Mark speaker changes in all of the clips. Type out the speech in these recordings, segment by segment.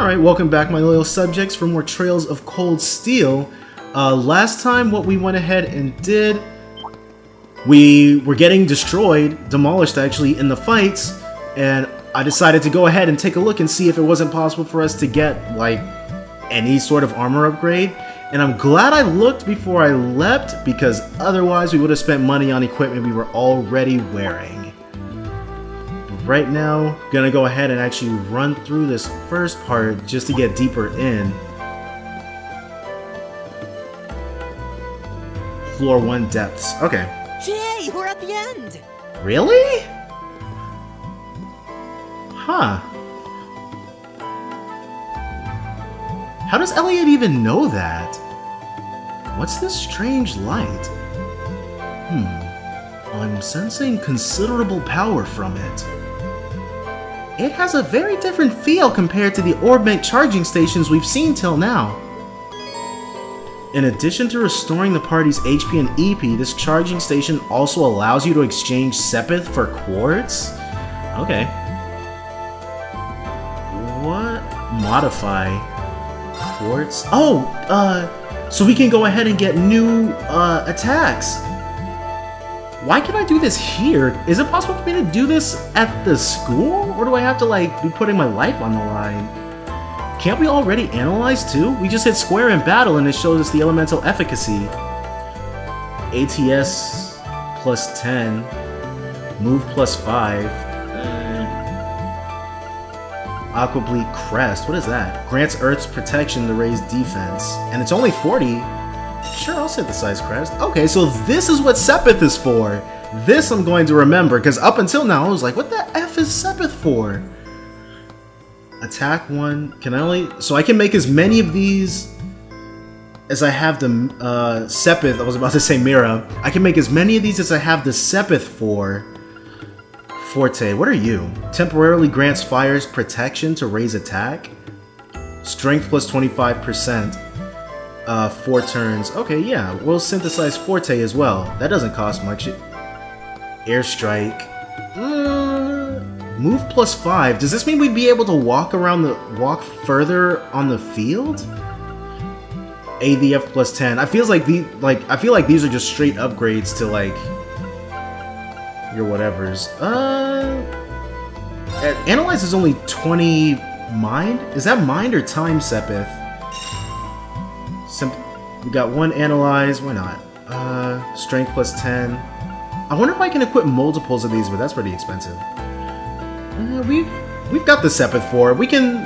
Speaker 1: Alright, welcome back my loyal subjects for more Trails of Cold Steel. Last time what we went ahead and did, we were getting destroyed, demolished actually, in the fights, and I decided to go ahead and take a look and see if it wasn't possible for us to get, like, any sort of armor upgrade. And I'm glad I looked before I leapt, because otherwise we would have spent money on equipment we were already wearing. Right now, gonna go ahead and actually run through this first part just to get deeper in. Floor 1 depths. Okay.
Speaker 2: Yay, we're at the end!
Speaker 1: Really? Huh. How does Elliot even know that? What's this strange light? I'm sensing considerable power from it. It has a very different feel compared to the orb-bank charging stations we've seen till now. In addition to restoring the party's HP and EP, this charging station also allows you to exchange Sepith for quartz? Okay. What? Modify quartz? Oh, so we can go ahead and get new attacks. Why can I do this here? Is it possible for me to do this at the school? Or do I have to, like, be putting my life on the line? Can't we already analyze, too? We just hit square in battle and it shows us the elemental efficacy. ATS plus 10. Move plus 5. Aqua Bleak Crest. What is that? Grants Earth's protection to raise defense. And it's only 40. Sure, I'll synthesize Crest. Okay, so this is what Sepith is for. This I'm going to remember, because up until now I was like, what the F is Sepith for? Attack 1. Can I only... So I can make as many of these as I have the Sepith. I was about to say Mira. I can make as many of these as I have the Sepith for. Forte. What are you? Temporarily grants fires protection to raise attack. Strength plus 25%. 4 turns. Okay, yeah, we'll synthesize Forte as well. That doesn't cost much. Airstrike. Move plus 5. Does this mean we'd be able to walk further on the field? ADF plus 10. I feel like these are just straight upgrades to like your whatevers. Analyze is only 20 mind? Is that mind or time, Sepith? We got 1 analyze, why not? Strength plus 10. I wonder if I can equip multiples of these, but that's pretty expensive. We've got the Sepith for. We can...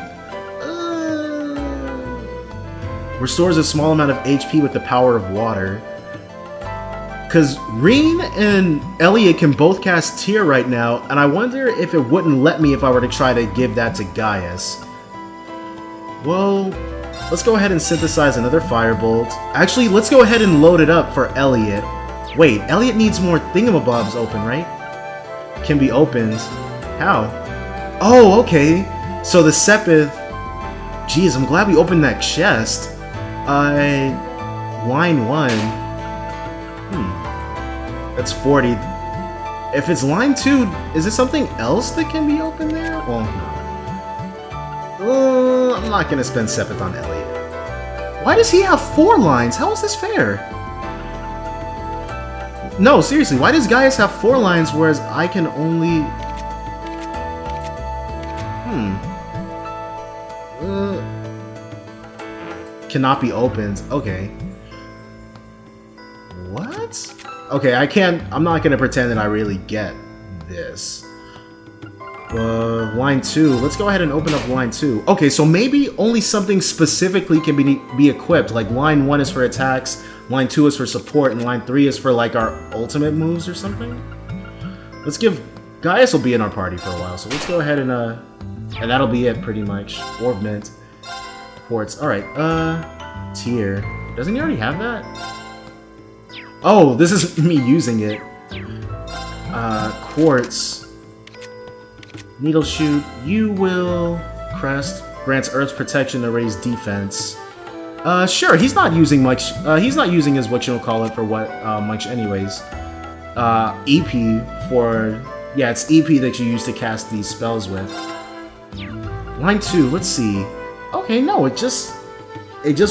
Speaker 1: Restores a small amount of HP with the power of water. Because Reen and Elliot can both cast Tear right now, and I wonder if it wouldn't let me if I were to try to give that to Gaius. Well... Let's go ahead and synthesize another Firebolt. Actually, let's go ahead and load it up for Elliot. Wait, Elliot needs more thingamabobs open, right? Can be opened. How? Oh, okay. So the Sepith... Jeez, I'm glad we opened that chest. Line 1. That's 40. If it's line 2, is it something else that can be opened there? Well, no. I'm not gonna spend Sepith on Elliot. Why does he have 4 lines? How is this fair? No, seriously, why does Gaius have 4 lines whereas I can only... Cannot be opened. Okay. What? Okay, I'm not gonna pretend that I really get this. Line 2. Let's go ahead and open up line 2. Okay, so maybe only something specifically can be equipped. Like line 1 is for attacks, line 2 is for support, and line 3 is for like our ultimate moves or something. Let's give... Gaius will be in our party for a while, so let's go ahead and that'll be it pretty much. Orb Mint. Quartz. Alright, Tier. Doesn't he already have that? Oh, this is me using it. Quartz. Needle Shoot, you will... Crest, grants Earth's protection to raise defense. Sure, he's not using much, he's not using his whatchamacallit for much anyways. EP for... Yeah, it's EP that you use to cast these spells with. Line 2, let's see. Okay, no, it just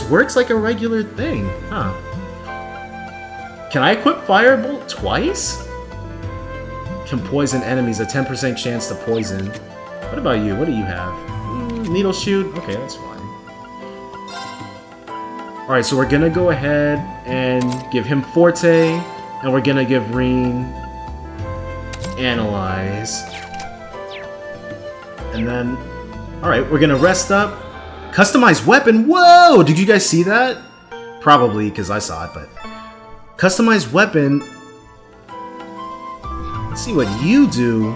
Speaker 1: works like a regular thing, huh? Can I equip Firebolt twice? Can poison enemies, a 10% chance to poison. What about you? What do you have? Needle shoot? Okay, that's fine. Alright, so we're gonna go ahead and give him Forte, and we're gonna give Reen Analyze. And then, alright, we're gonna rest up. Customized weapon? Whoa! Did you guys see that? Probably, because I saw it, but... Customized weapon... Let's see what you do.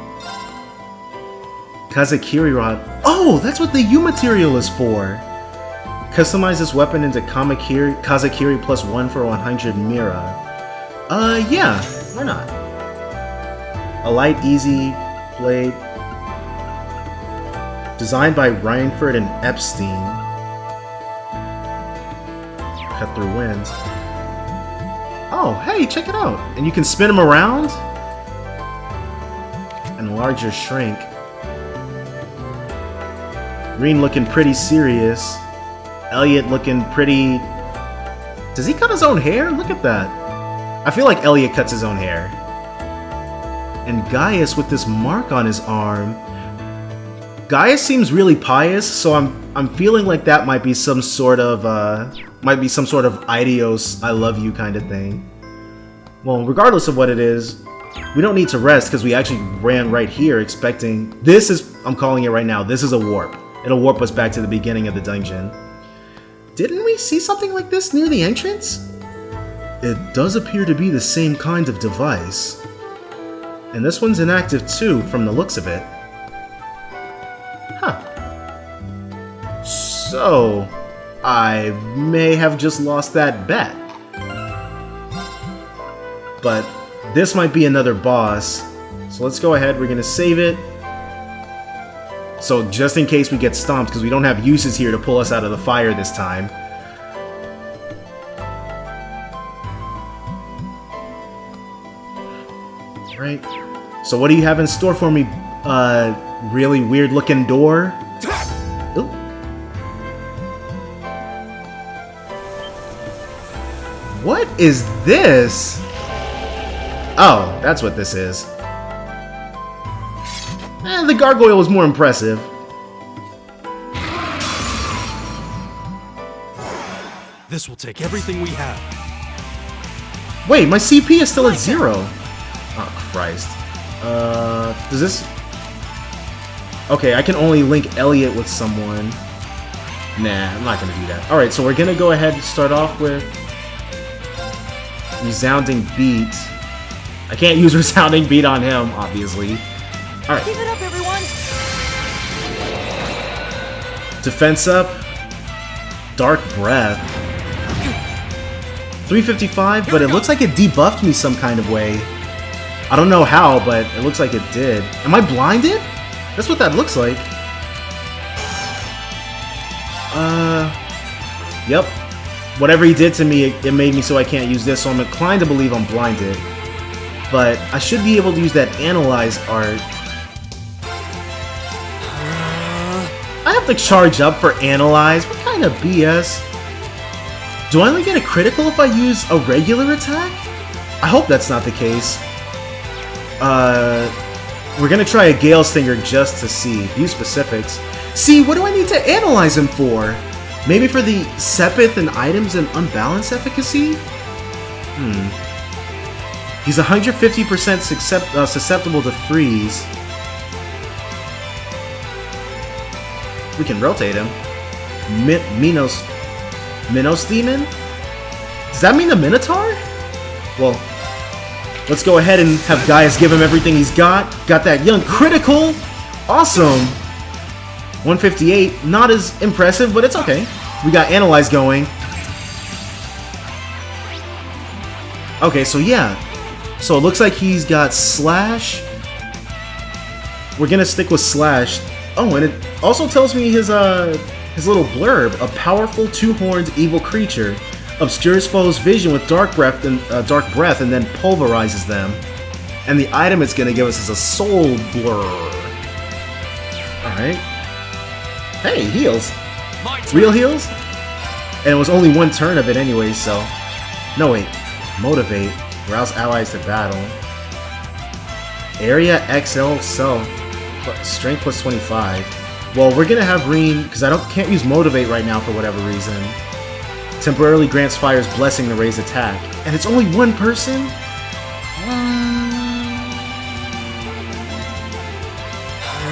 Speaker 1: Kazakiri Rod. Oh, that's what the U material is for! Customize this weapon into Kazakiri plus 1 for 100 Mira. Yeah, why not? A light, easy blade. Designed by Reinford and Epstein. Cut through winds. Oh, hey, check it out! And you can spin them around? Enlarge or shrink. Reen looking pretty serious. Elliot looking pretty... Does he cut his own hair? Look at that. I feel like Elliot cuts his own hair. And Gaius with this mark on his arm. Gaius seems really pious, so I'm feeling like that might be some sort of adios, I love you kind of thing. Well, regardless of what it is, we don't need to rest because we actually ran right here expecting... This is... I'm calling it right now. This is a warp. It'll warp us back to the beginning of the dungeon. Didn't we see something like this near the entrance? It does appear to be the same kind of device. And this one's inactive too, from the looks of it. Huh. So... I may have just lost that bet. But this might be another boss. So let's go ahead, we're gonna save it. So just in case we get stomped, because we don't have uses here to pull us out of the fire this time. Right. So what do you have in store for me? Really weird looking door? Ooh. What is this? Oh, that's what this is. The gargoyle was more impressive.
Speaker 3: This will take everything we have.
Speaker 1: Wait, my CP is still at 0. Oh, Christ. Does this... Okay, I can only link Elliot with someone. Nah, I'm not gonna do that. Alright, so we're gonna go ahead and start off with... Resounding Beat. I can't use Resounding Beat on him, obviously. Alright.
Speaker 2: Keep it up, everyone!
Speaker 1: Defense up. Dark Breath. 355, but it looks like it debuffed me some kind of way. I don't know how, but it looks like it did. Am I blinded? That's what that looks like. Yep. Whatever he did to me, it made me so I can't use this, so I'm inclined to believe I'm blinded. But I should be able to use that Analyze art. I have to charge up for Analyze? What kind of BS? Do I only get a critical if I use a regular attack? I hope that's not the case. We're gonna try a Gale Stinger just to see. View specifics. See, what do I need to analyze him for? Maybe for the Sepith and items and unbalanced efficacy? He's 150% susceptible to freeze. We can rotate him. Minos Demon? Does that mean the Minotaur? Well, let's go ahead and have Gaius give him everything he's got. Got that young critical. Awesome. 158, not as impressive, but it's okay. We got Analyze going. Okay, so yeah. So it looks like he's got Slash. We're gonna stick with Slash. Oh, and it also tells me his little blurb. A powerful two-horned evil creature obscures foes' vision with dark breath and then pulverizes them. And the item it's gonna give us is a soul blur. Alright. Hey, heals. Real heals? And it was only one turn of it anyway, so... No, wait. Motivate. Rouse allies to battle. Area XL self. Strength plus 25. Well, we're gonna have Reen, because I can't use Motivate right now for whatever reason. Temporarily grants Fire's blessing to raise attack. And it's only one person?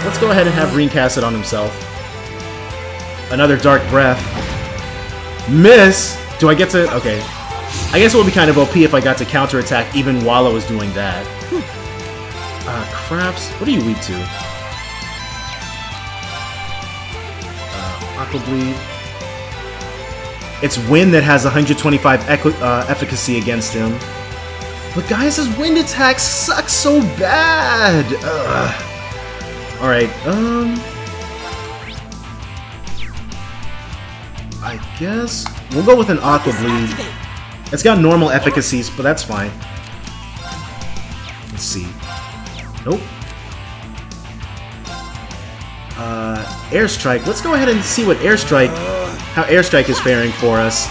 Speaker 1: Let's go ahead and have Reen cast it on himself. Another Dark Breath. Miss! Do I get to... Okay. I guess it would be kind of OP if I got to counterattack even while I was doing that. Craps. What are you weak to? Aqua Bleed. It's Wind that has 125 efficacy against him. But guys, his wind attacks suck so bad! Alright, I guess we'll go with an Aqua Bleed. It's got normal efficacies, but that's fine. Let's see. Nope. Airstrike. Let's go ahead and see what how Airstrike is faring for us.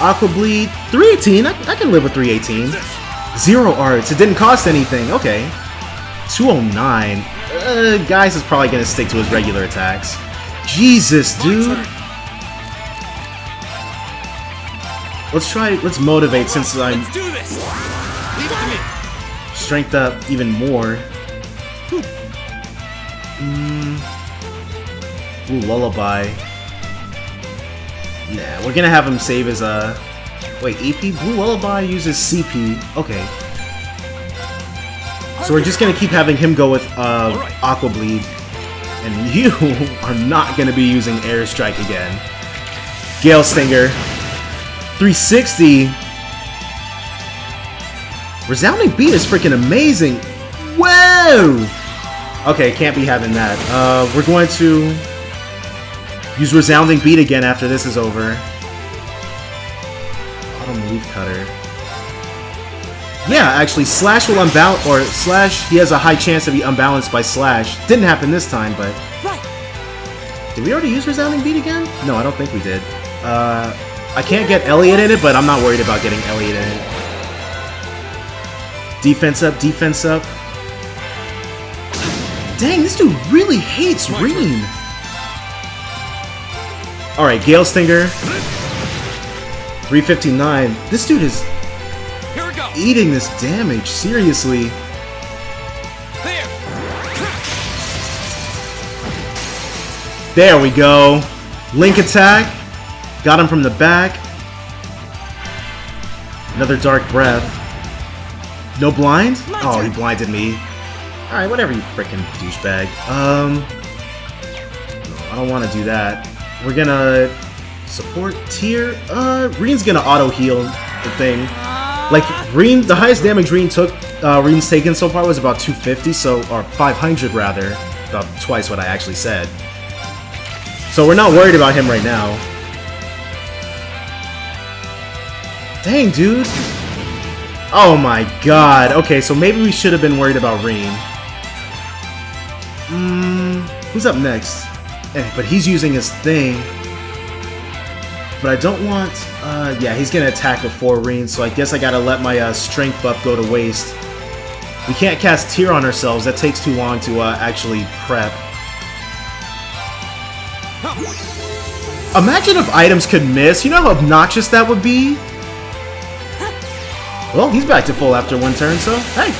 Speaker 1: Aqua Bleed, 318. I can live with 318. 0 arts. It didn't cost anything. Okay. 209. Guys is probably gonna stick to his regular attacks. Jesus, dude. Let's motivate since I'm
Speaker 3: Let's do this. Leave it to me.
Speaker 1: strength up even more. Ooh, Lullaby. Nah, we're gonna have him save his wait, EP? Blue Lullaby uses CP. Okay. So we're just gonna keep having him go with Aqua Bleed. And you are not gonna be using Airstrike again. Gale Stinger. 360. Resounding Beat is freaking amazing. Whoa! Okay, can't be having that. We're going to use Resounding Beat again after this is over. Autumn Leaf Cutter. Yeah, actually, Slash will unbalance, or Slash, he has a high chance to be unbalanced by Slash. Didn't happen this time, but... Did we already use Resounding Beat again? No, I don't think we did. I can't get Elliot in it, but I'm not worried about getting Elliot in it. Defense up, defense up. Dang, this dude really hates Reen. Alright, Gale Stinger. 359. This dude is eating this damage, seriously. There we go. Link attack. Got him from the back. Another Dark Breath. No blind? Oh, he blinded me. Alright, whatever, you frickin' douchebag. No, I don't want to do that. We're gonna support tier. Reen's gonna auto heal the thing. Like Reen, the highest damage Reen took, Reen's taken so far was about 250, so or 500 rather, about twice what I actually said. So we're not worried about him right now. Dang, dude. Oh my god. Okay, so maybe we should have been worried about Reen. Who's up next? But he's using his thing. But I don't want... yeah, he's gonna attack before Reen, so I guess I gotta let my strength buff go to waste. We can't cast Tear on ourselves. That takes too long to actually prep. Imagine if items could miss. You know how obnoxious that would be? Well, he's back to full after one turn, so hey.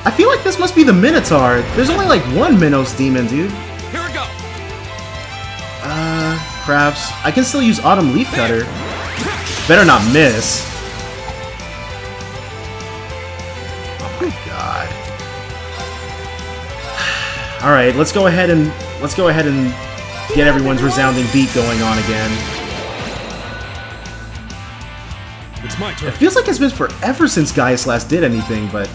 Speaker 1: I feel like this must be the Minotaur. There's only like one Minos demon, dude.
Speaker 3: Here we go.
Speaker 1: Craps. I can still use Autumn Leaf Cutter. Better not miss. Oh my god. Alright, let's go ahead and get everyone's resounding beat going on again.
Speaker 3: It's my turn.
Speaker 1: It feels like it's been forever since Gaius last did anything, but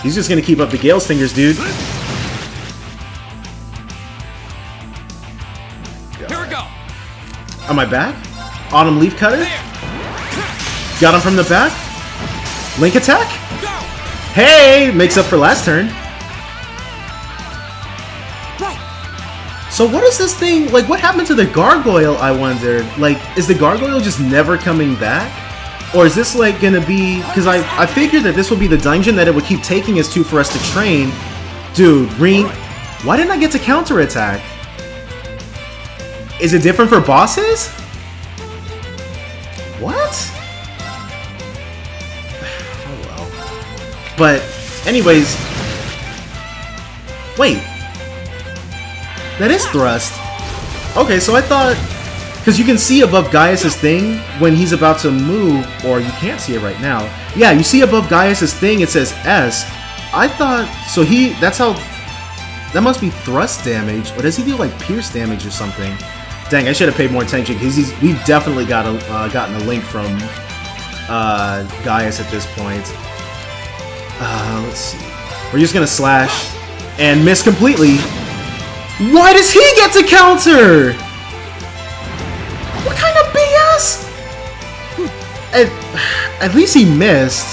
Speaker 1: he's just gonna keep up the Gale Stingers, dude.
Speaker 3: Here we go.
Speaker 1: Am I back? Autumn Leaf Cutter? Got him from the back? Link attack?
Speaker 3: Go.
Speaker 1: Hey! Makes up for last turn. So what is this thing, like what happened to the gargoyle, I wondered? Like, is the gargoyle just never coming back? Or is this like gonna be, because I figured that this would be the dungeon that it would keep taking us to for us to train. Dude, Reen, why didn't I get to counterattack? Is it different for bosses? What? Oh well. But, anyways, wait. That is thrust. Okay, so I thought, because you can see above Gaius' thing when he's about to move, or you can't see it right now. Yeah, you see above Gaius' thing, it says S. I thought, so that's how, that must be thrust damage, or does he do like pierce damage or something? Dang, I should have paid more attention, because we've definitely gotten a link from Gaius at this point. Let's see. We're just gonna slash and miss completely. Why does he get to counter? What kind of BS? At least he missed.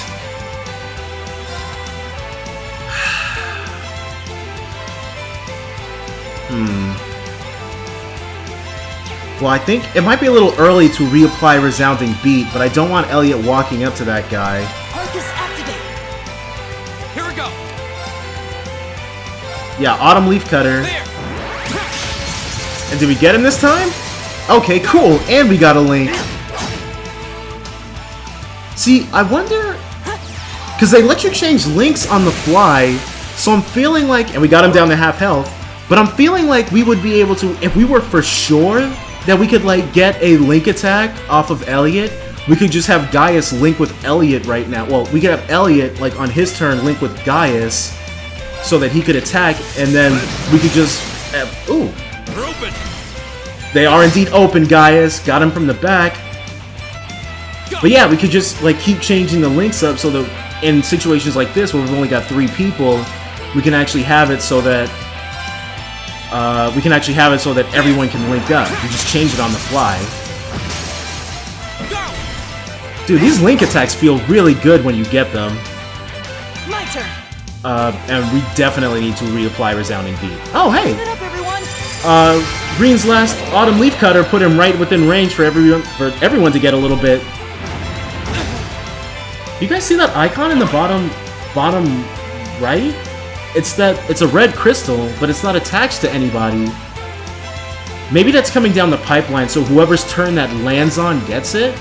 Speaker 1: Well, I think it might be a little early to reapply Resounding Beat, but I don't want Elliot walking up to that guy.
Speaker 2: Focus activate.
Speaker 3: Here we go.
Speaker 1: Yeah, Autumn Leaf Cutter.
Speaker 3: There.
Speaker 1: And did we get him this time? Okay, cool. And we got a link. See, I wonder, because they let you change links on the fly, so I'm feeling like, and we got him down to half health, but I'm feeling like we would be able to, if we were for sure that we could like get a link attack off of Elliot, we could just have Gaius link with Elliot right now. Well, we could have Elliot like on his turn link with Gaius so that he could attack, and then we could just ooh.
Speaker 3: They're open.
Speaker 1: They are indeed open, Gaius. Got him from the back. But yeah, we could just like keep changing the links up so that in situations like this where we've only got 3 people, we can actually have it so that everyone can link up. We just change it on the fly. Dude, these link attacks feel really good when you get them.
Speaker 2: My turn.
Speaker 1: And we definitely need to reapply Resounding Beat. Oh, hey!
Speaker 2: Give it up, everyone.
Speaker 1: Green's last Autumn Leaf Cutter put him right within range for everyone to get a little bit. You guys see that icon in the bottom right? It's a red crystal, but it's not attached to anybody. Maybe that's coming down the pipeline, so whoever's turn that lands on gets it.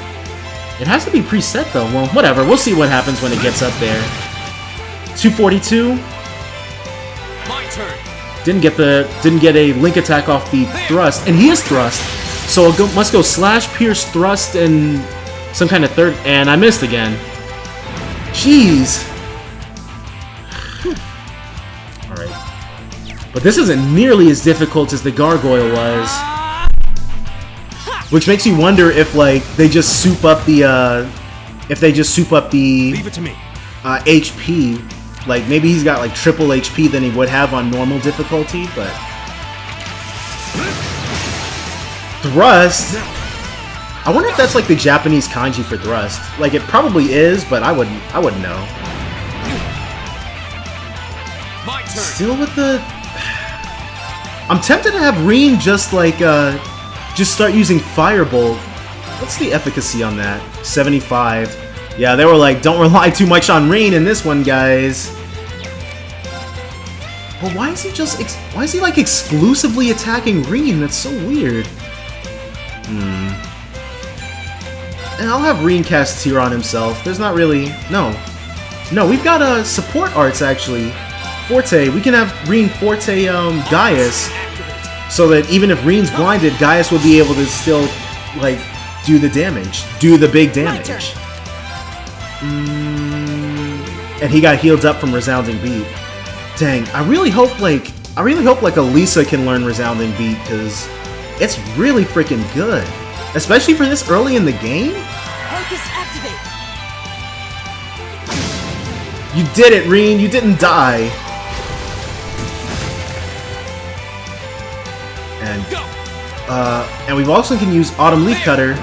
Speaker 1: It has to be preset though. Well, whatever. We'll see what happens when it gets up there. 242.
Speaker 3: My turn.
Speaker 1: Didn't get a link attack off the thrust, and he is thrust. So it must go slash, pierce, thrust, and some kind of third. And I missed again. Jeez. All right. But this isn't nearly as difficult as the gargoyle was. Which makes you wonder if like they just soup up the
Speaker 3: Leave it to me.
Speaker 1: HP. Like maybe he's got like triple HP than he would have on normal difficulty, but thrust. I wonder if that's like the Japanese kanji for thrust. Like it probably is, but I wouldn't know.
Speaker 3: My turn.
Speaker 1: Still with the. I'm tempted to have Reen just like just start using Firebolt. What's the efficacy on that? 75. Yeah, they were like, don't rely too much on Reen in this one, guys. But why is he why is he like exclusively attacking Reen? That's so weird. And I'll have Reen cast Tear on himself. There's not really, no, we've got support arts actually. Forte, we can have Reen Forte Gaius, so that even if Reen's blinded, Gaius will be able to still like do the damage, do the big damage. And he got healed up from Resounding Beat. Dang, I really hope like Elisa can learn Resounding Beat, because it's really freaking good, especially for this early in the game.
Speaker 2: Focus activate.
Speaker 1: You did it, Reen. You didn't die. And we also can use Autumn Leaf Cutter.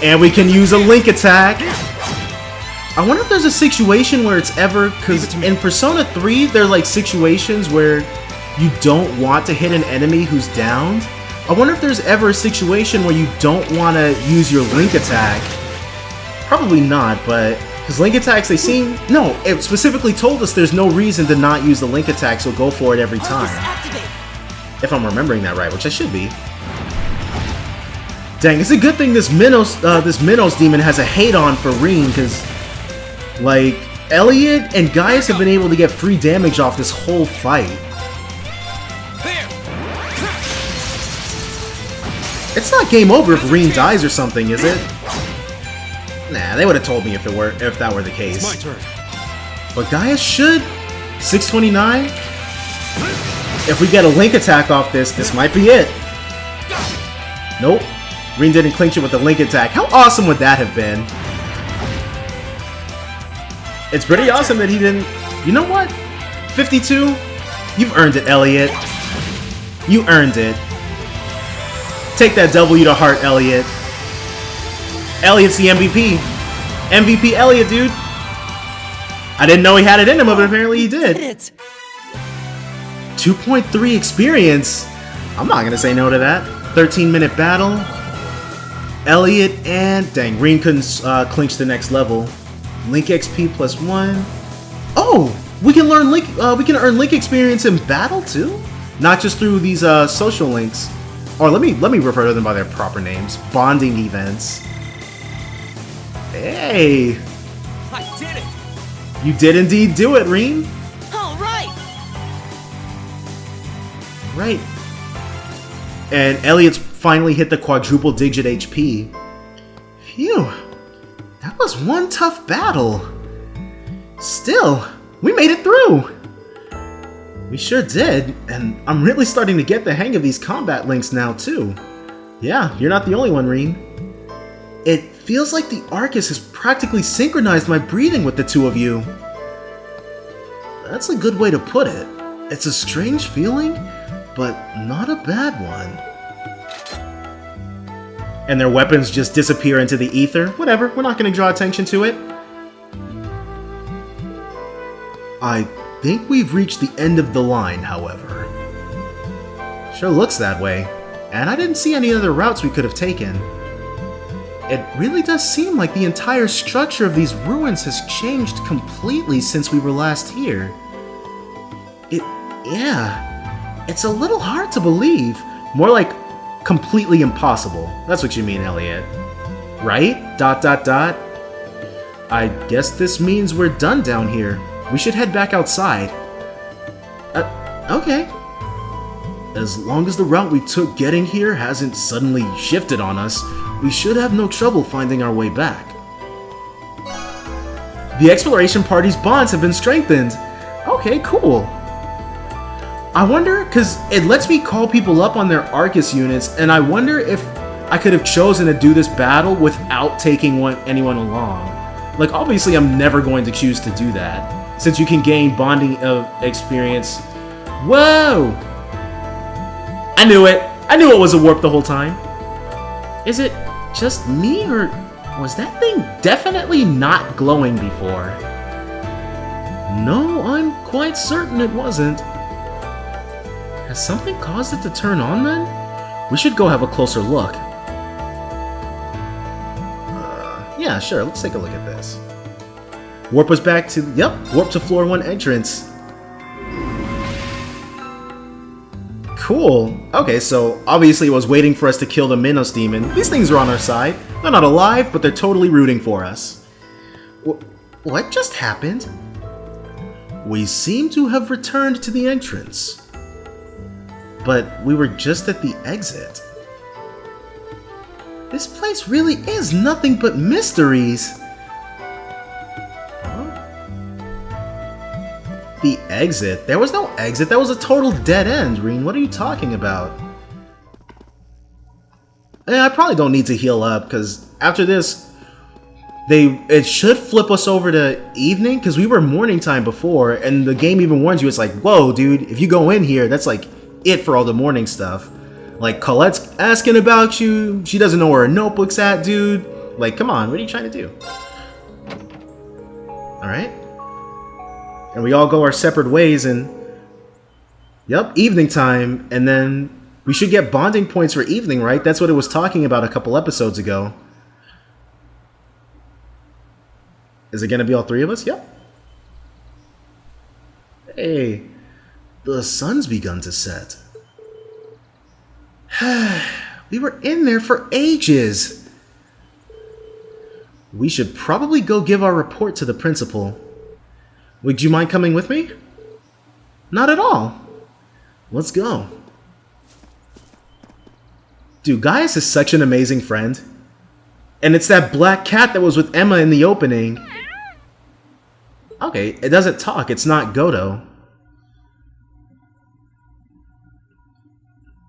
Speaker 1: And we can use a Link attack. I wonder if there's a situation where it's ever... Because in Persona 3, there are like situations where you don't want to hit an enemy who's downed. I wonder if there's ever a situation where you don't want to use your link attack. Probably not, but... Because link attacks, they seem... No, it specifically told us there's no reason to not use the link attack, so go for it every time. If I'm remembering that right, which I should be. Dang, it's a good thing this Minos demon has a hate-on for Reen, because... Like, Elliot and Gaius have been able to get free damage off this whole fight. It's not game over if Reen dies or something, is it? Nah, they would have told me if that were the case.
Speaker 3: It's my turn.
Speaker 1: But Gaius should. 629. If we get a link attack off this might be it. Nope. Reen didn't clinch it with the link attack. How awesome would that have been? It's pretty awesome that he didn't... You know what? 52? You've earned it, Elliot. You earned it. Take that W to heart, Elliot. Elliot's the MVP. MVP Elliot, dude. I didn't know he had it in him, but apparently he did. 2.3 experience. I'm not going to say no to that. 13-minute battle. Elliot and... Dang, Reen couldn't clinch the next level. Link XP +1. Oh, we can learn Link. We can earn Link experience in battle too, not just through these social links. Or let me refer to them by their proper names: bonding events. Hey,
Speaker 3: I did it.
Speaker 1: You did indeed do it, Reen.
Speaker 2: All right.
Speaker 1: Right. And Elliot's finally hit the quadruple digit HP. Phew. That was one tough battle. Still, we made it through. We sure did, and I'm really starting to get the hang of these combat links now too. Yeah, you're not the only one, Reen. It feels like the Arcus has practically synchronized my breathing with the two of you. That's a good way to put it. It's a strange feeling, but not a bad one. And their weapons just disappear into the ether. Whatever, we're not going to draw attention to it. I think we've reached the end of the line, however. Sure looks that way. And I didn't see any other routes we could have taken. It really does seem like the entire structure of these ruins has changed completely since we were last here. Yeah, it's a little hard to believe. More like completely impossible. That's what you mean, Elliot. Right? ... I guess this means we're done down here. We should head back outside. Okay. As long as the route we took getting here hasn't suddenly shifted on us, we should have no trouble finding our way back. The exploration party's bonds have been strengthened. Okay, cool. I wonder, because it lets me call people up on their Arcus units, and I wonder if I could have chosen to do this battle without taking anyone along. Like, obviously I'm never going to choose to do that, since you can gain bonding experience. Whoa! I knew it! I knew it was a warp the whole time. Is it just me, or was that thing definitely not glowing before? No, I'm quite certain it wasn't. Has something caused it to turn on then? We should go have a closer look. Yeah, sure, let's take a look at this. Warp us back to, warp to floor 1 entrance. Cool. Okay, so obviously it was waiting for us to kill the Minos demon. These things are on our side. They're not alive, but they're totally rooting for us. What just happened? We seem to have returned to the entrance. But we were just at the exit. This place really is nothing but mysteries. The exit? There was no exit. That was a total dead end, Reen. What are you talking about? I probably don't need to heal up, because after this, it should flip us over to evening, because we were morning time before, and the game even warns you, it's like, whoa, dude, if you go in here, that's like it for all the morning stuff. Like, Colette's asking about you, she doesn't know where her notebook's at, dude. Like, come on, what are you trying to do? Alright. And we all go our separate ways and... Yep, evening time. And then we should get bonding points for evening, right? That's what it was talking about a couple episodes ago. Is it going to be all three of us? Yep. Hey, the sun's begun to set. We were in there for ages. We should probably go give our report to the principal. Would you mind coming with me? Not at all. Let's go. Dude, Gaius is such an amazing friend. And it's that black cat that was with Emma in the opening. Okay, it doesn't talk. It's not Godo.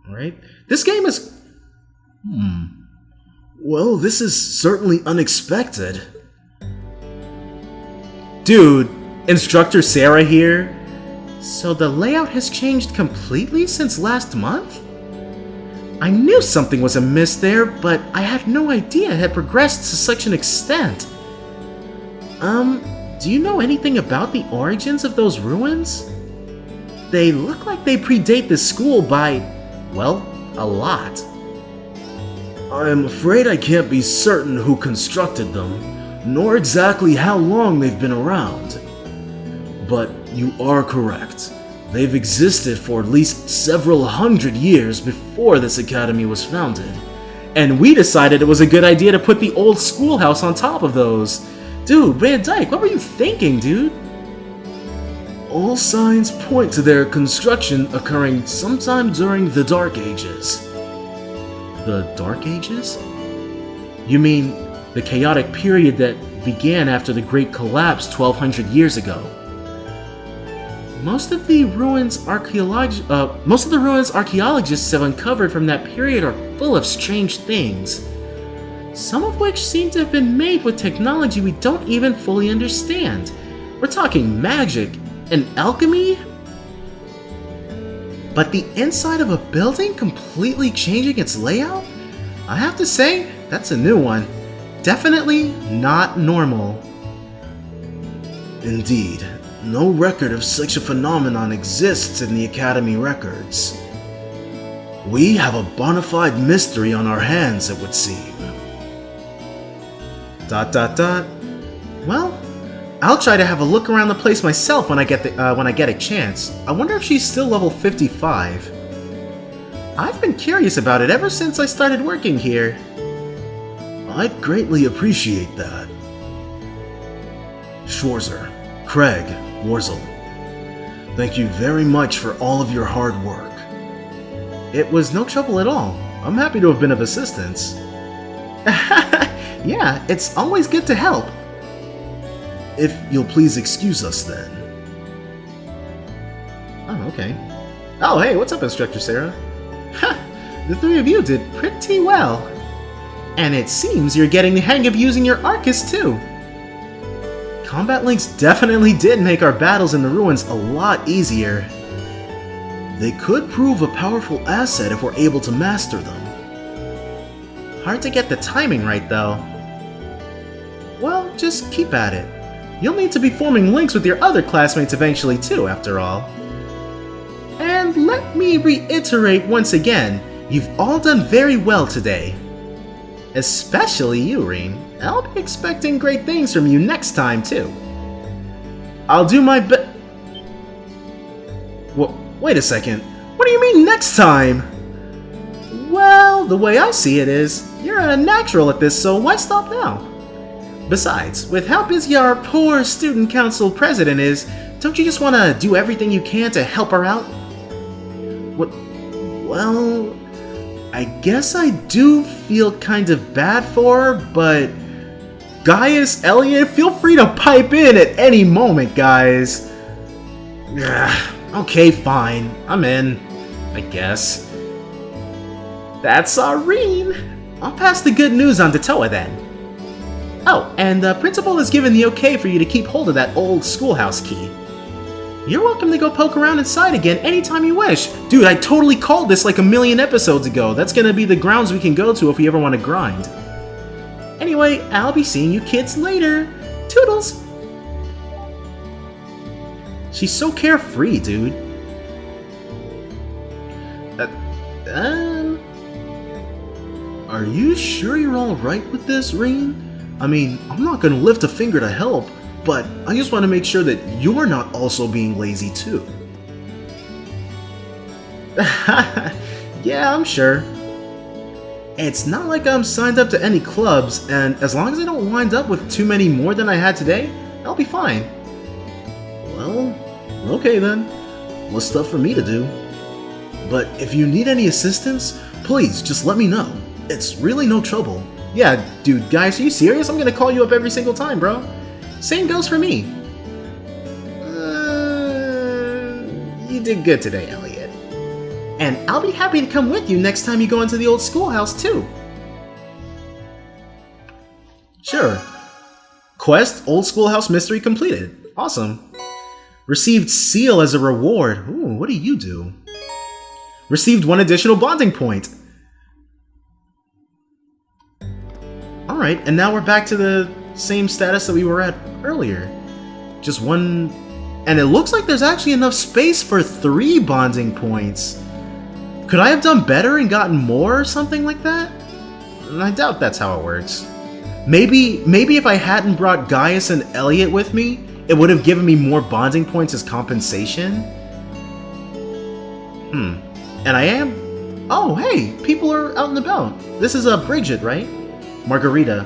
Speaker 1: Alright. This game is... Well, this is certainly unexpected. Dude, Instructor Sarah here. So the layout has changed completely since last month? I knew something was amiss there, but I had no idea it had progressed to such an extent. Do you know anything about the origins of those ruins? They look like they predate the school by, well, a lot. I'm afraid I can't be certain who constructed them, nor exactly how long they've been around. But you are correct. They've existed for at least several hundred years before this academy was founded. And we decided it was a good idea to put the old schoolhouse on top of those. Dude, Vandyck, what were you thinking, dude? All signs point to their construction occurring sometime during the Dark Ages. The Dark Ages? You mean the chaotic period that began after the Great Collapse 1200 years ago? Most of the ruins archaeologists have uncovered from that period are full of strange things. Some of which seem to have been made with technology we don't even fully understand. We're talking magic and alchemy? But the inside of a building completely changing its layout? I have to say, that's a new one. Definitely not normal. Indeed, no record of such a phenomenon exists in the Academy records. We have a bona fide mystery on our hands, it would seem. ... Well, I'll try to have a look around the place myself when I get a chance. I wonder if she's still level 55. I've been curious about it ever since I started working here. I'd greatly appreciate that. Schwarzer, Craig, Warzel, thank you very much for all of your hard work. It was no trouble at all. I'm happy to have been of assistance. Yeah, it's always good to help. If you'll please excuse us then. Oh, okay. Oh, hey, what's up, Instructor Sarah? Ha! The three of you did pretty well. And it seems you're getting the hang of using your Arcus too. Combat links definitely did make our battles in the ruins a lot easier. They could prove a powerful asset if we're able to master them. Hard to get the timing right though. Well, just keep at it. You'll need to be forming links with your other classmates eventually too, after all. And let me reiterate once again, you've all done very well today. Especially you, Reen. I'll be expecting great things from you next time too. I'll do my best. Wait a second. What do you mean next time? Well, the way I see it is, you're a natural at this, so why stop now? Besides, with how busy our poor student council president is, don't you just want to do everything you can to help her out? Well, I guess I do feel kind of bad for her, but... Gaius, Elliot, feel free to pipe in at any moment, guys. Okay, fine. I'm in, I guess. That's Irene. I'll pass the good news on to Towa then. Oh, and the principal has given the okay for you to keep hold of that old schoolhouse key. You're welcome to go poke around inside again anytime you wish. Dude, I totally called this like a million episodes ago. That's gonna be the grounds we can go to if we ever want to grind. Anyway, I'll be seeing you kids later. Toodles! She's so carefree, dude. Are you sure you're alright with this, Rin? I mean, I'm not gonna lift a finger to help, but I just want to make sure that you're not also being lazy too. Yeah, I'm sure. It's not like I'm signed up to any clubs, and as long as I don't wind up with too many more than I had today, I'll be fine. Well, okay then. Less stuff for me to do. But if you need any assistance, please just let me know. It's really no trouble. Yeah, dude, guys, are you serious? I'm gonna call you up every single time, bro. Same goes for me. You did good today, Elliot. And I'll be happy to come with you next time you go into the old schoolhouse, too. Sure. Quest, Old Schoolhouse Mystery completed. Awesome. Received Seal as a reward. Ooh, what do you do? Received 1 additional bonding point. Alright, and now we're back to the same status that we were at earlier. Just 1... And it looks like there's actually enough space for 3 bonding points. Could I have done better and gotten more or something like that? I doubt that's how it works. Maybe if I hadn't brought Gaius and Elliot with me, it would have given me more bonding points as compensation? And I am... Oh, hey! People are out and about. This is Bridget, right? Margarita.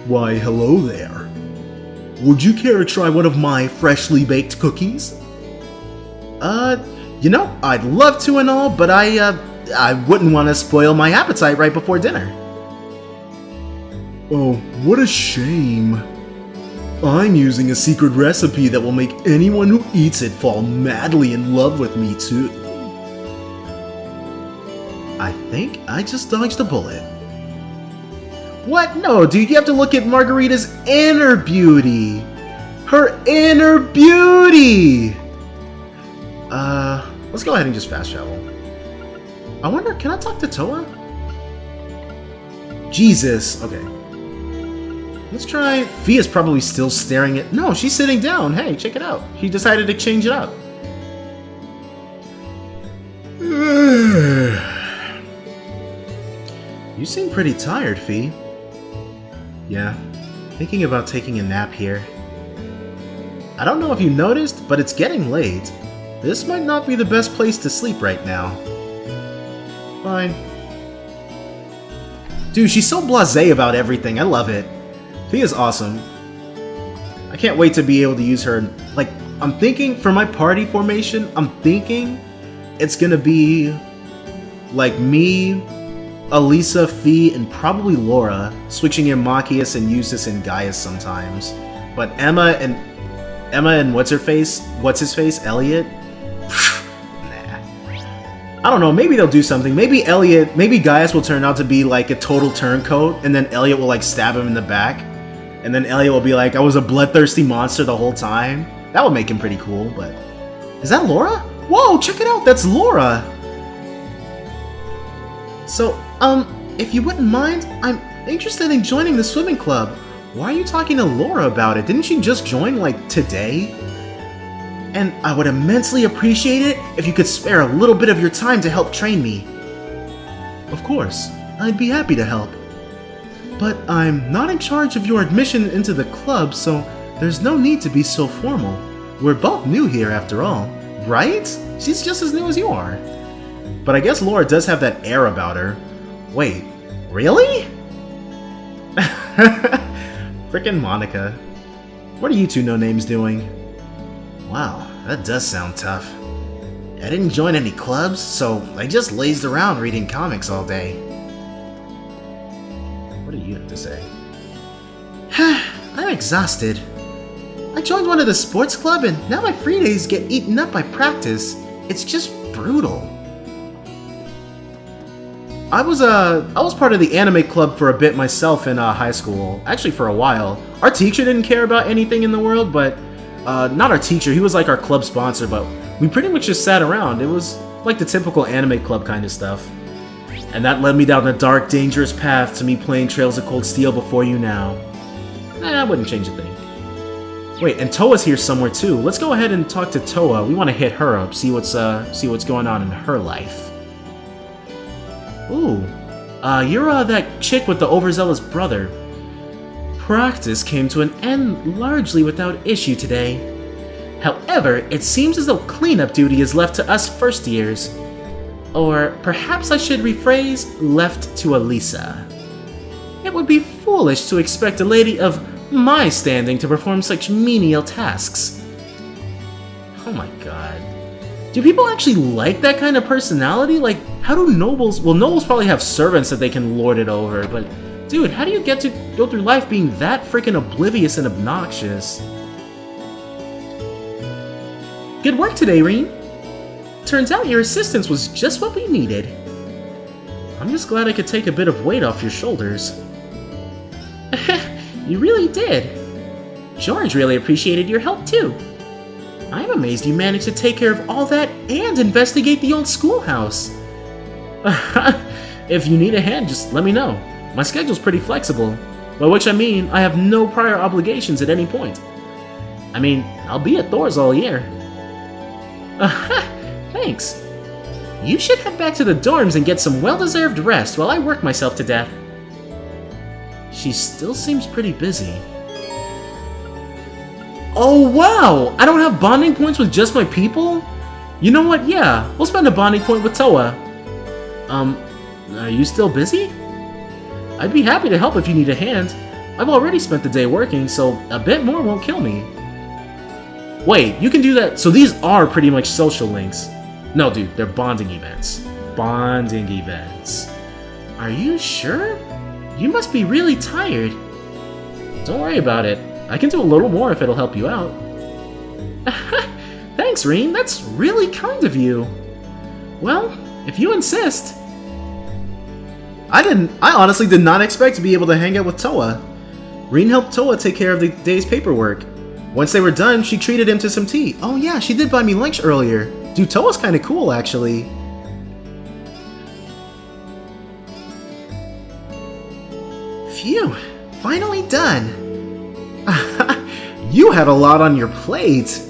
Speaker 1: Why, hello there. Would you care to try one of my freshly baked cookies? You know, I'd love to and all, but I wouldn't want to spoil my appetite right before dinner. Oh, what a shame. I'm using a secret recipe that will make anyone who eats it fall madly in love with me, too. I think I just dodged a bullet. What? No, dude, you have to look at Margarita's inner beauty. Her inner beauty! Let's go ahead and just fast travel. I wonder, can I talk to Towa? Jesus, okay. Let's try... Fia's probably still staring at... No, she's sitting down. Hey, check it out. She decided to change it up. You seem pretty tired, Fi. Yeah, thinking about taking a nap here. I don't know if you noticed, but it's getting late. This might not be the best place to sleep right now. Fine. Dude, she's so blasé about everything. I love it. Fia's awesome. I can't wait to be able to use her. Like, I'm thinking, for my party formation, I'm thinking it's gonna be like me, Elisa, Fi, and probably Laura, switching in Machias and Eustace and Gaius sometimes. But Emma and what's his face, Elliot? Nah. I don't know, maybe they'll do something. Maybe Gaius will turn out to be like a total turncoat, and then Elliot will like stab him in the back. And then Elliot will be like, I was a bloodthirsty monster the whole time. That would make him pretty cool, but... Is that Laura? Whoa, check it out, that's Laura! So, if you wouldn't mind, I'm interested in joining the swimming club. Why are you talking to Laura about it? Didn't she just join, like, today? And I would immensely appreciate it if you could spare a little bit of your time to help train me. Of course, I'd be happy to help. But I'm not in charge of your admission into the club, so there's no need to be so formal. We're both new here, after all, right? She's just as new as you are. But I guess Laura does have that air about her. Wait, really? Frickin' Monica. What are you two no-names doing? Wow, that does sound tough. I didn't join any clubs, so I just lazed around reading comics all day. What do you have to say? I'm exhausted. I joined one of the sports club and now my free days get eaten up by practice. It's just brutal. I was part of the anime club for a bit myself in high school. Actually, for a while. Our teacher didn't care about anything in the world, but not our teacher. He was like our club sponsor, but we pretty much just sat around. It was like the typical anime club kind of stuff. And that led me down the dark, dangerous path to me playing Trails of Cold Steel before you now. I wouldn't change a thing. Wait, and Towa's here somewhere too. Let's go ahead and talk to Towa. We want to hit her up, see what's going on in her life. Ooh, you're that chick with the overzealous brother. Practice came to an end largely without issue today. However, it seems as though cleanup duty is left to us first years. Or perhaps I should rephrase, left to Elisa. It would be foolish to expect a lady of my standing to perform such menial tasks. Oh my god. Do people actually like that kind of personality? Like, how do nobles... Well, nobles probably have servants that they can lord it over, but... Dude, how do you get to go through life being that freaking oblivious and obnoxious? Good work today, Reen. Turns out your assistance was just what we needed. I'm just glad I could take a bit of weight off your shoulders. You really did. George really appreciated your help too. I'm amazed you managed to take care of all that and investigate the old schoolhouse. If you need a hand, just let me know. My schedule's pretty flexible, by which I mean I have no prior obligations at any point. I mean, I'll be at Thor's all year. Thanks. You should head back to the dorms and get some well-deserved rest while I work myself to death. She still seems pretty busy. Oh wow! I don't have bonding points with just my people? You know what, yeah, we'll spend a bonding point with Towa. Are you still busy? I'd be happy to help if you need a hand. I've already spent the day working, so a bit more won't kill me. Wait, you can do that? So these are pretty much social links. No, dude, they're bonding events. Bonding events. Are you sure? You must be really tired. Don't worry about it. I can do a little more if it'll help you out. Thanks, Reen. That's really kind of you. Well, if you insist. I honestly did not expect to be able to hang out with Towa. Reen helped Towa take care of the day's paperwork. Once they were done, she treated him to some tea. Oh yeah, she did buy me lunch earlier. Dude, Towa's kind of cool, actually. Phew, finally done. You had a lot on your plate.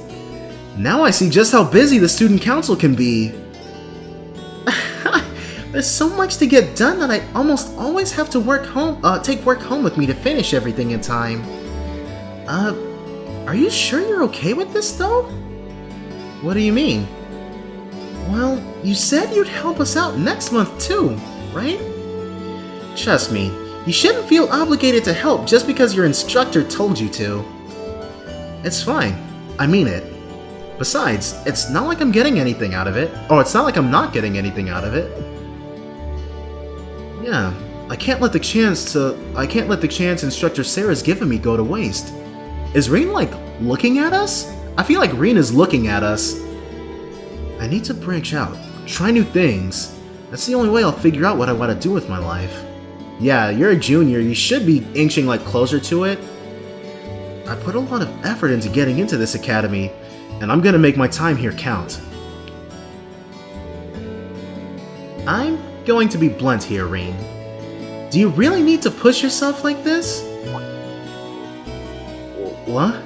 Speaker 1: Now I see just how busy the student council can be. There's so much to get done that I almost always have to take work home with me to finish everything in time. Are you sure you're okay with this, though? What do you mean? Well, you said you'd help us out next month, too, right? Trust me, you shouldn't feel obligated to help just because your instructor told you to. It's fine. I mean it. Besides, it's not like I'm getting anything out of it. Or it's not like I'm not getting anything out of it. Yeah, I can't let the chance Instructor Sarah's given me go to waste. Is Reen, like, looking at us? I feel like Reen is looking at us. I need to branch out, try new things. That's the only way I'll figure out what I want to do with my life. Yeah, you're a junior, you should be inching, like, closer to it. I put a lot of effort into getting into this academy, and I'm gonna make my time here count. I'm going to be blunt here, Reen. Do you really need to push yourself like this? What?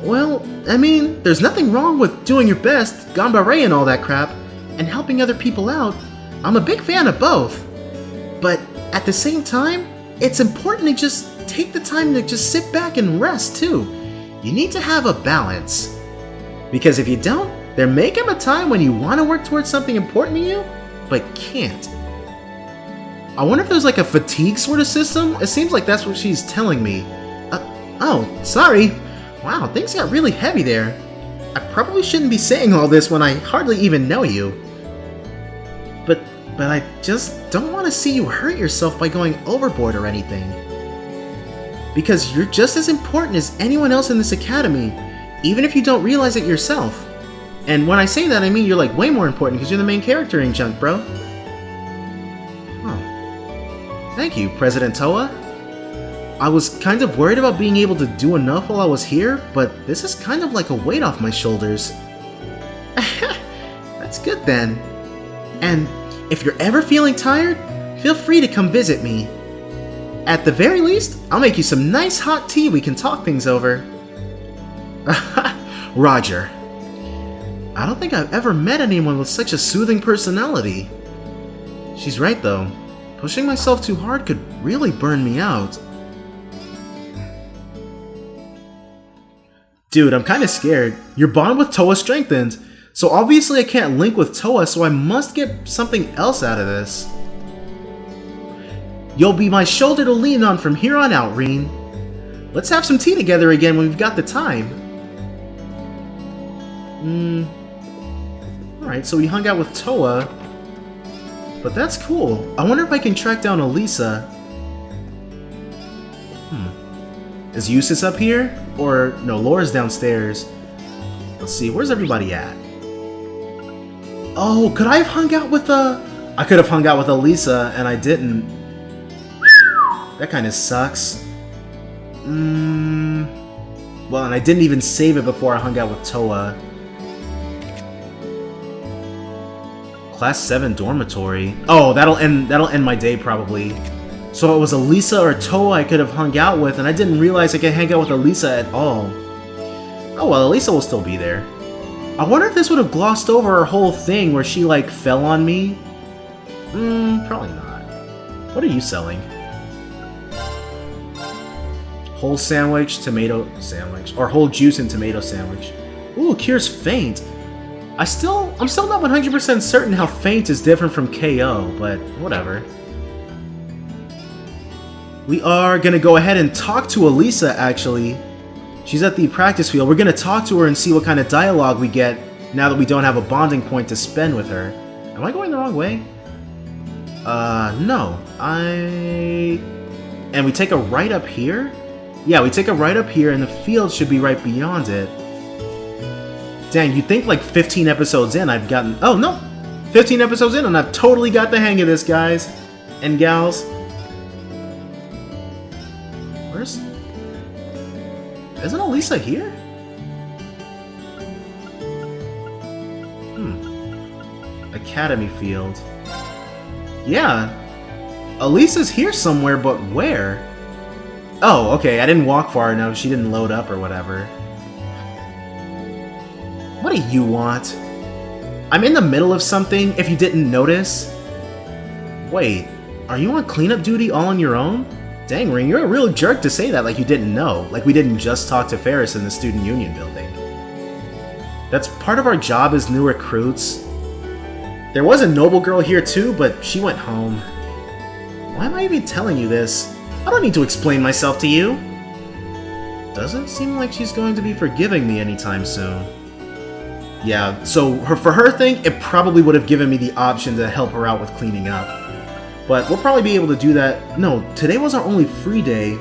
Speaker 1: Well, I mean, there's nothing wrong with doing your best, ganbare and all that crap, and helping other people out. I'm a big fan of both. But at the same time, it's important to just take the time to just sit back and rest too. You need to have a balance. Because if you don't, there may come a time when you want to work towards something important to you, but can't. I wonder if there's like a fatigue sort of system? It seems like that's what she's telling me. Oh, sorry. Wow, things got really heavy there. I probably shouldn't be saying all this when I hardly even know you. But I just don't want to see you hurt yourself by going overboard or anything. Because you're just as important as anyone else in this academy, even if you don't realize it yourself. And when I say that, I mean you're like way more important because you're the main character in Junk, bro. Oh. Thank you, President Towa. I was kind of worried about being able to do enough while I was here, but this is kind of like a weight off my shoulders. That's good then. And if you're ever feeling tired, feel free to come visit me. At the very least, I'll make you some nice hot tea we can talk things over. Roger. I don't think I've ever met anyone with such a soothing personality. She's right though. Pushing myself too hard could really burn me out. Dude, I'm kinda scared. Your bond with Towa strengthened. So obviously I can't link with Towa, so I must get something else out of this. You'll be my shoulder to lean on from here on out, Reen. Let's have some tea together again when we've got the time. Alright, so we hung out with Towa. But that's cool. I wonder if I can track down Elisa. Is Eustace up here? Or, no, Laura's downstairs. Let's see, where's everybody at? Oh, could I have hung out with, I could have hung out with Elisa, and I didn't. That kinda sucks. Well, and I didn't even save it before I hung out with Towa. Class 7 dormitory. Oh, that'll end my day probably. So it was Elisa or Towa I could have hung out with, and I didn't realize I could hang out with Elisa at all. Oh well, Elisa will still be there. I wonder if this would have glossed over her whole thing where she like fell on me. Probably not. What are you selling? Whole sandwich, tomato sandwich, or whole juice and tomato sandwich. Ooh, cures faint. I'm still not 100% certain how faint is different from KO, but whatever. We are gonna go ahead and talk to Elisa, actually. She's at the practice field. We're gonna talk to her and see what kind of dialogue we get now that we don't have a bonding point to spend with her. Am I going the wrong way? No. And we take a right up here? Yeah, we take a right up here and the field should be right beyond it. Dang, you'd think like 15 episodes in I've gotten... Oh, no! 15 episodes in and I've totally got the hang of this, guys. And gals. Where's... Isn't Elisa here? Academy field. Yeah. Elisa's here somewhere, but where? Oh, okay, I didn't walk far enough. She didn't load up or whatever. What do you want? I'm in the middle of something, if you didn't notice. Wait, are you on cleanup duty all on your own? Dang, Ring, you're a real jerk to say that like you didn't know. Like we didn't just talk to Ferris in the Student Union building. That's part of our job as new recruits. There was a noble girl here too, but she went home. Why am I even telling you this? I don't need to explain myself to you. Doesn't seem like she's going to be forgiving me anytime soon. Yeah, so for her thing, it probably would have given me the option to help her out with cleaning up. But we'll probably be able to do that. No, today was our only free day.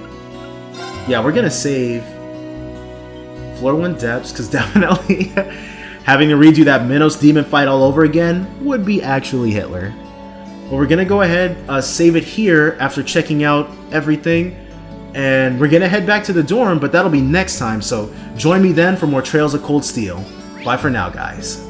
Speaker 1: Yeah, we're gonna save Floor 1 depths, because definitely having to redo that Minos demon fight all over again would be actually Hitler. But we're gonna go ahead, save it here after checking out everything. And we're gonna head back to the dorm, but that'll be next time, so join me then for more Trails of Cold Steel. Bye for now, guys.